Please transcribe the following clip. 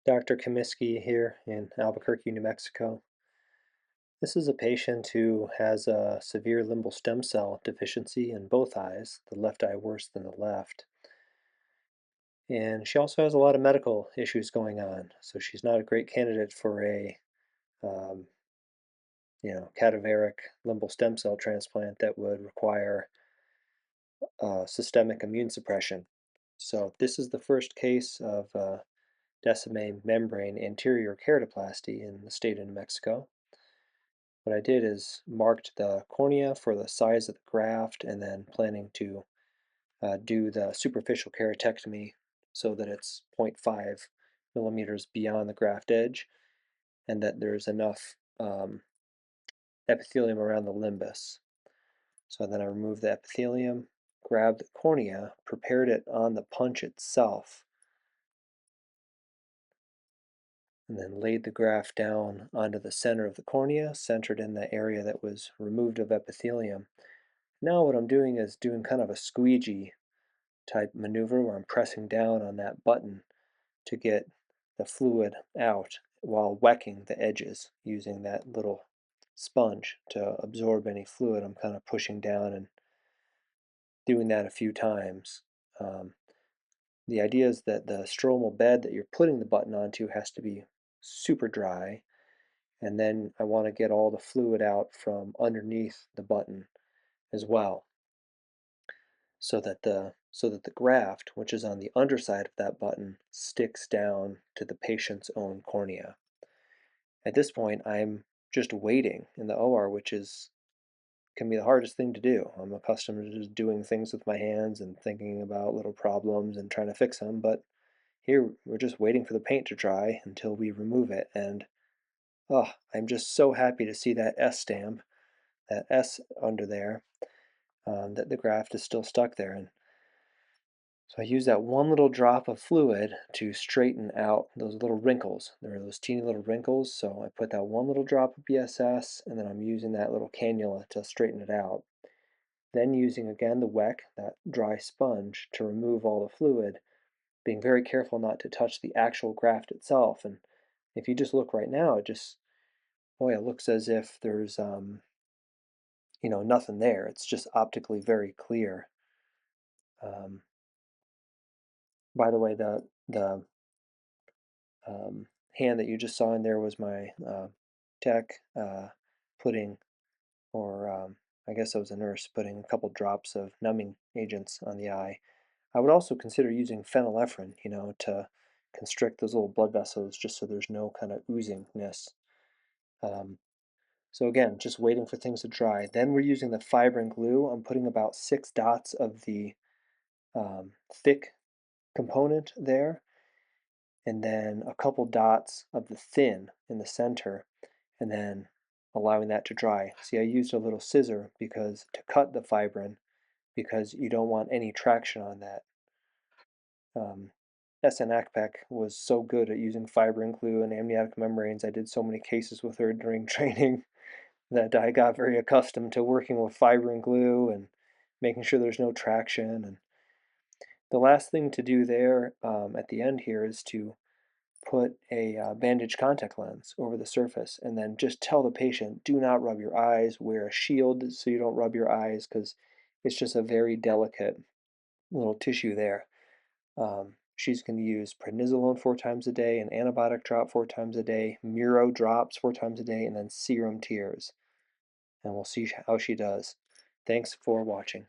Dr. Commiskey here in Albuquerque, New Mexico. This is a patient who has a severe limbal stem cell deficiency in both eyes, the left eye worse than the left. And she also has a lot of medical issues going on, so she's not a great candidate for a um, cadaveric limbal stem cell transplant that would require systemic immune suppression. So this is the first case of Descemet membrane anterior keratoplasty in the state of New Mexico. What I did is marked the cornea for the size of the graft and then planning to do the superficial keratectomy so that it's 0.5 millimeters beyond the graft edge and that there's enough epithelium around the limbus. So then I removed the epithelium, grabbed the cornea, prepared it on the punch itself, and then laid the graft down onto the center of the cornea, centered in the area that was removed of epithelium. Now what I'm doing is doing kind of a squeegee type maneuver where I'm pressing down on that button to get the fluid out while wecking the edges using that little sponge to absorb any fluid. I'm kind of pushing down and doing that a few times. Um, the idea is that the stromal bed that you're putting the button onto has to be super dry, and then I want to get all the fluid out from underneath the button as well, so that the graft, which is on the underside of that button, sticks down to the patient's own cornea. At this point, I'm just waiting in the OR, which can be the hardest thing to do. I'm accustomed to just doing things with my hands and thinking about little problems and trying to fix them, but here we're just waiting for the paint to dry until we remove it. And I'm just so happy to see that S stamp, that S under there, that the graft is still stuck there. And so I use that one little drop of fluid to straighten out those little wrinkles. There are those teeny little wrinkles, so I put that one little drop of BSS, and then I'm using that little cannula to straighten it out. Then using again the WEC, that dry sponge, to remove all the fluid, being very careful not to touch the actual graft itself. And if you just look right now, boy, it looks as if there's nothing there. It's just optically very clear. Um, by the way, the hand that you just saw in there was my tech putting, or I guess I was a nurse, putting a couple drops of numbing agents on the eye. I would also consider using phenylephrine, to constrict those little blood vessels just so there's no kind of oozingness. Um, so again, just waiting for things to dry. Then we're using the fibrin glue. I'm putting about 6 dots of the thick component there, and then a couple dots of the thin in the center, and then allowing that to dry. See, I used a little scissor to cut the fibrin because you don't want any traction on that. SN Akpek was so good at using fibrin glue and amniotic membranes. I did so many cases with her during training that I got very accustomed to working with fibrin glue and making sure there's no traction. And the last thing to do there at the end here is to put a bandage contact lens over the surface and then just tell the patient, do not rub your eyes, wear a shield so you don't rub your eyes because it's just a very delicate little tissue there. She's going to use prednisolone 4 times a day, an antibiotic drop 4 times a day, Muro drops 4 times a day, and then serum tears. And we'll see how she does. Thanks for watching.